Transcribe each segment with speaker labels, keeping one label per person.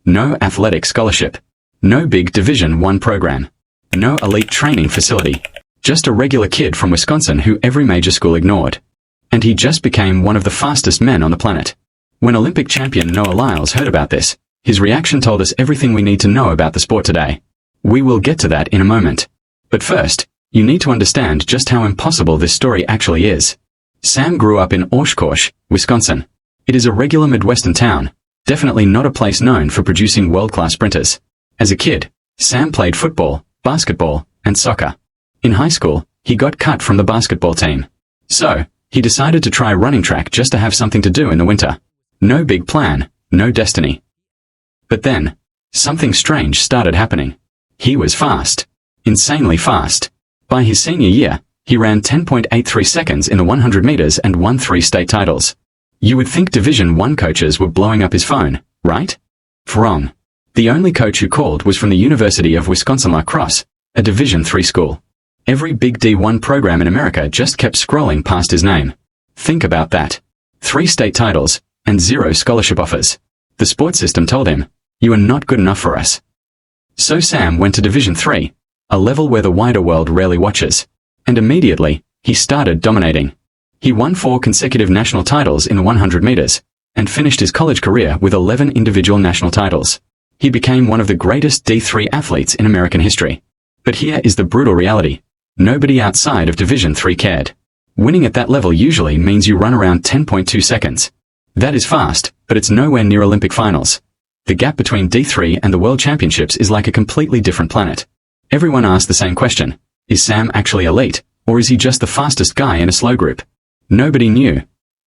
Speaker 1: No athletic scholarship. No big Division I program. No elite training facility. Just a regular kid from Wisconsin who every major school ignored. And he just became one of the fastest men on the planet. When Olympic champion Noah Lyles heard about this, his reaction told us everything we need to know about the sport today. We will get to that in a moment. But first, you need to understand just how impossible this story actually is. Sam grew up in Oshkosh, Wisconsin. It is a regular Midwestern town, definitely not a place known for producing world-class sprinters. As a kid, Sam played football, basketball, and soccer. In high school, he got cut from the basketball team. So, he decided to try running track just to have something to do in the winter. No big plan, no destiny. But then, something strange started happening. He was fast. Insanely fast. By his senior year, he ran 10.83 seconds in the 100 meters and won 3 state titles. You would think Division I coaches were blowing up his phone, right? Wrong. The only coach who called was from the University of Wisconsin-La Crosse, a Division III school. Every big D1 program in America just kept scrolling past his name. Think about that. 3 state titles, and 0 scholarship offers. The sports system told him, "You are not good enough for us." So Sam went to Division III, a level where the wider world rarely watches. And immediately, he started dominating. He won 4 consecutive national titles in the 100 meters, and finished his college career with 11 individual national titles. He became one of the greatest D3 athletes in American history. But here is the brutal reality. Nobody outside of Division III cared. Winning at that level usually means you run around 10.2 seconds. That is fast, but it's nowhere near Olympic finals. The gap between D3 and the World Championships is like a completely different planet. Everyone asked the same question. Is Sam actually elite, or is he just the fastest guy in a slow group? Nobody knew.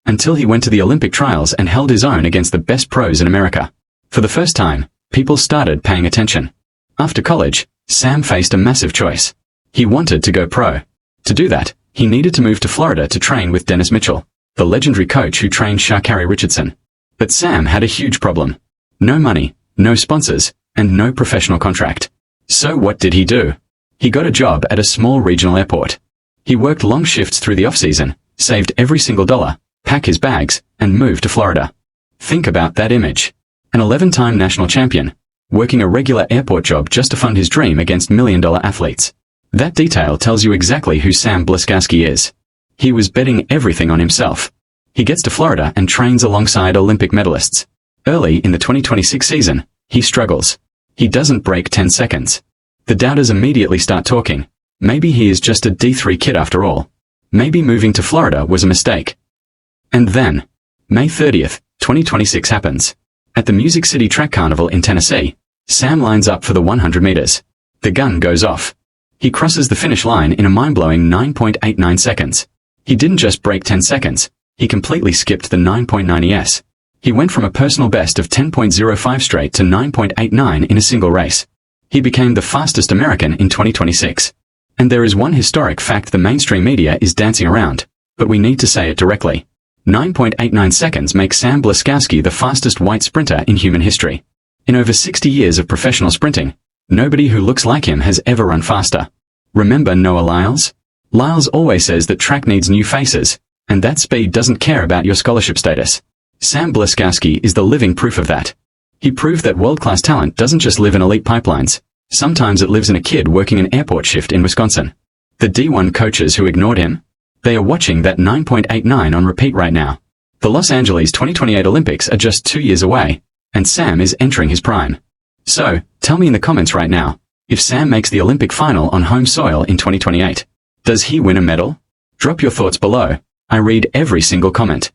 Speaker 1: Until he went to the Olympic trials and held his own against the best pros in America. For the first time, people started paying attention. After college, Sam faced a massive choice. He wanted to go pro. To do that, he needed to move to Florida to train with Dennis Mitchell, the legendary coach who trained Sha'Carri Richardson. But Sam had a huge problem. No money, no sponsors, and no professional contract. So what did he do? He got a job at a small regional airport. He worked long shifts through the off-season, saved every single dollar, packed his bags, and moved to Florida. Think about that image. An 11-time national champion, working a regular airport job just to fund his dream against million-dollar athletes. That detail tells you exactly who Sam Blaskowski is. He was betting everything on himself. He gets to Florida and trains alongside Olympic medalists. Early in the 2026 season, he struggles. He doesn't break 10 seconds. The doubters immediately start talking. Maybe he is just a D3 kid after all. Maybe moving to Florida was a mistake. And then, May 30th, 2026 happens. At the City Track Carnival in Tennessee, Sam lines up for the 100 meters. The gun goes off. He crosses the finish line in a mind-blowing 9.89 seconds. He didn't just break 10 seconds, he completely skipped the 9.90s. He went from a personal best of 10.05 straight to 9.89 in a single race. He became the fastest American in 2026. And there is one historic fact the mainstream media is dancing around, but we need to say it directly. 9.89 seconds makes Sam Blaskowski the fastest white sprinter in human history. In over 60 years of professional sprinting, nobody who looks like him has ever run faster. Remember Noah Lyles? Lyles always says that track needs new faces, and that speed doesn't care about your scholarship status. Sam Blaskowski is the living proof of that. He proved that world-class talent doesn't just live in elite pipelines. Sometimes it lives in a kid working an airport shift in Wisconsin. The D1 coaches who ignored him? They are watching that 9.89 on repeat right now. The Los Angeles 2028 Olympics are just 2 years away, and Sam is entering his prime. So, tell me in the comments right now, if Sam makes the Olympic final on home soil in 2028, does he win a medal? Drop your thoughts below. I read every single comment.